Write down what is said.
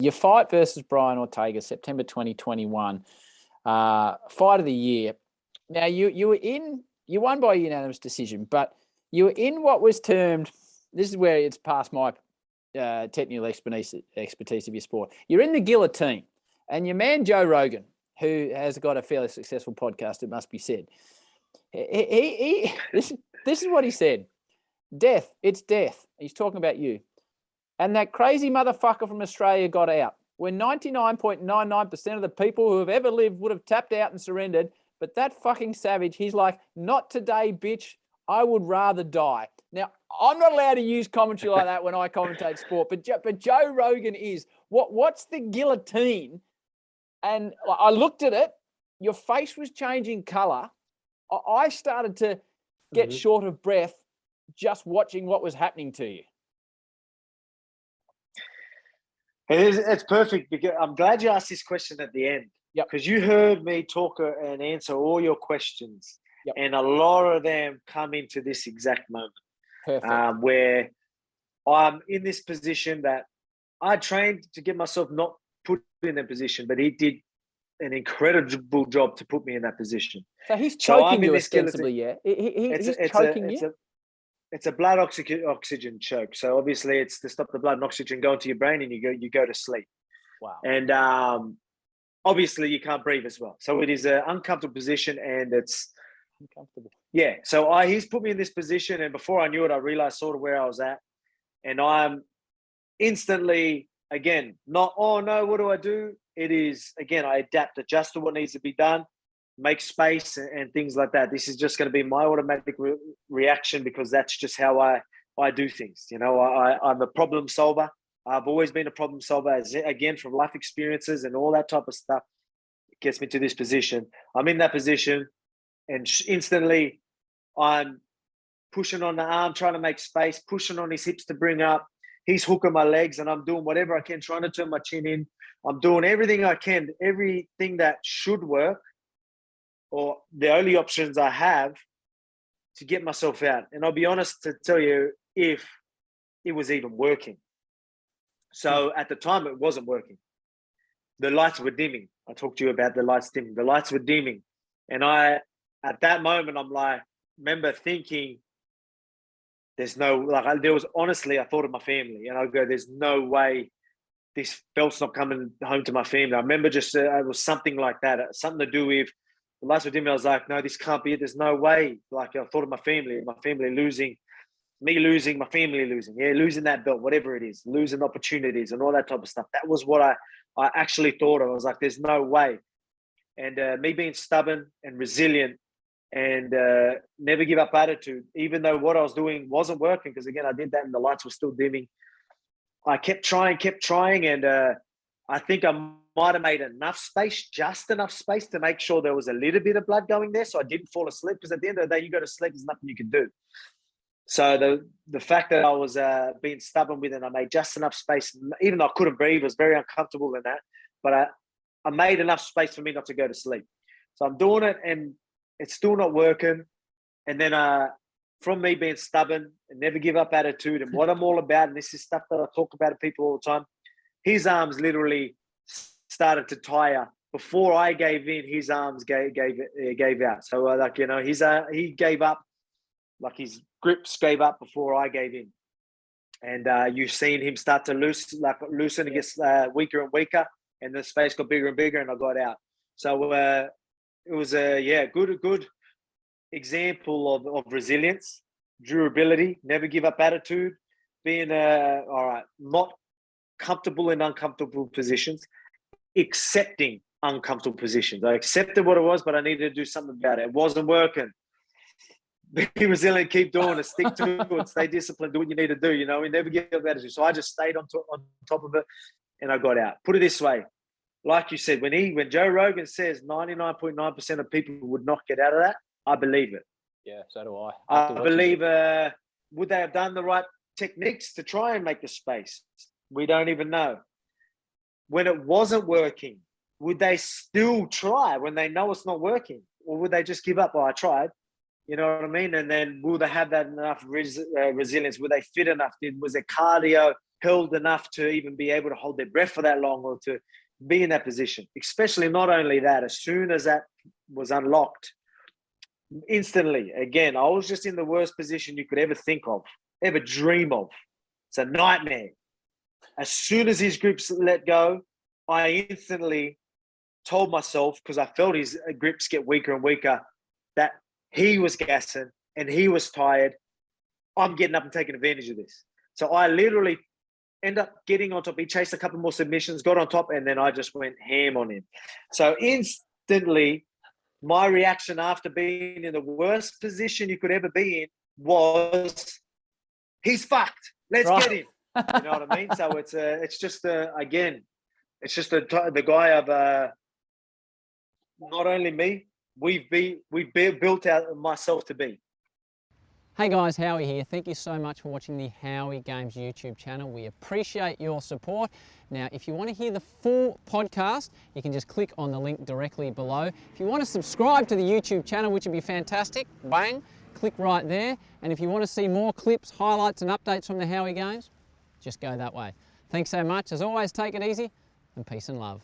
Your fight versus Brian Ortega, September 2021, fight of the year. Now, you won by unanimous decision, but you were in what was termed, this is where it's past my technical expertise of your sport. You're in the guillotine, and your man Joe Rogan, who has got a fairly successful podcast, it must be said, this is what he said. Death, it's death. He's talking about you. And that crazy motherfucker from Australia got out. When 99.99% of the people who have ever lived would have tapped out and surrendered. But that fucking savage, he's like, not today, bitch. I would rather die. Now, I'm not allowed to use commentary like that when I commentate sport, but Joe Rogan is. What's the guillotine? And I looked at it. Your face was changing colour. I started to get short of breath just watching what was happening to you. It's perfect because I'm glad you asked this question at the end. Yep. Because you heard me talk and answer all your questions. Yep. And a lot of them come into this exact moment. Perfect. Where I'm in this position that I trained to get myself not put in that position, but he did an incredible job to put me in that position. So he's choking you ostensibly, yeah? He's choking you? It's a blood oxygen choke. So obviously it's to stop the blood and oxygen going to your brain, and you go to sleep. Wow. And obviously you can't breathe as well. So it is an uncomfortable position, and it's uncomfortable. Yeah. So he's put me in this position, and before I knew it, I realized sort of where I was at. And I'm instantly, again, not, oh no, what do I do? It is, again, I adjust to what needs to be done, make space and things like that. This is just going to be my automatic reaction because that's just how I do things. You know, I'm a problem solver. I've always been a problem solver, again, from life experiences and all that type of stuff. It gets me to this position. I'm in that position, and instantly I'm pushing on the arm, trying to make space, pushing on his hips to bring up. He's hooking my legs, and I'm doing whatever I can, trying to turn my chin in. I'm doing everything I can, everything that should work, or the only options I have to get myself out. And I'll be honest to tell you if it was even working. So at the time, it wasn't working. The lights were dimming. I talked to you about the lights dimming. The lights were dimming. And at that moment, I'm like, remember thinking, there was, honestly, I thought of my family. And I go, there's no way this belt's not coming home to my family. I remember just, it was something like that, something to do with the lights were dimming. I was like, no, this can't be it. There's no way. Like, I thought of my family losing, me losing, my family losing. Yeah, losing that belt, whatever it is, losing opportunities and all that type of stuff. That was what I actually thought of. I was like, there's no way. And me being stubborn and resilient and never give up attitude, even though what I was doing wasn't working, because again, I did that and the lights were still dimming. I kept trying. And I think I might have made just enough space to make sure there was a little bit of blood going there, so I didn't fall asleep, because at the end of the day, you go to sleep, there's nothing you can do. So the fact that I was being stubborn with it, I made just enough space, even though I couldn't breathe, I was very uncomfortable in that, but I made enough space for me not to go to sleep. So I'm doing it, and it's still not working. And then from me being stubborn and never give up attitude and what I'm all about, and this is stuff that I talk about to people all the time, his arms literally started to tire. Before I gave in, his arms gave out. So he gave up, like his grips gave up before I gave in. And you've seen him start to loosen. It gets weaker and weaker, and the space got bigger and bigger, and I got out. So it was a good example of resilience, durability, never give up attitude, being not comfortable in uncomfortable positions, accepting uncomfortable positions. I accepted what it was, but I needed to do something about it. It wasn't working. Be resilient, keep doing it, stick to it, stay disciplined, do what you need to do, you know, and never give up attitude. So I just stayed on top of it, and I got out. Put it this way, like you said, when Joe Rogan says 99.9% of people would not get out of that, I believe it. Yeah, so do I. I believe, would they have done the right techniques to try and make the space? We don't even know. When it wasn't working, would they still try when they know it's not working? Or would they just give up? Oh, I tried. You know what I mean? And then will they have that enough resilience? Were they fit enough? Was their cardio held enough to even be able to hold their breath for that long or to be in that position. Especially not only that, as soon as that was unlocked, instantly, again, I was just in the worst position you could ever think of, ever dream of. It's a nightmare. As soon as his grips let go, I instantly told myself, because I felt his grips get weaker and weaker, that he was gassing and he was tired. I'm getting up and taking advantage of this. So I literally end up getting on top. He chased a couple more submissions, got on top, and then I just went ham on him. So instantly, my reaction after being in the worst position you could ever be in was, he's fucked. Let's get him. You know what I mean? So it's just again, it's just the guy of not only me, we've built out myself to be. Hey guys, Howie here. Thank you so much for watching the Howie Games YouTube channel. We appreciate your support. Now, if you want to hear the full podcast, you can just click on the link directly below. If you want to subscribe to the YouTube channel, which would be fantastic, bang, click right there. And if you want to see more clips, highlights and updates from the Howie Games, just go that way. Thanks so much. As always, take it easy and peace and love.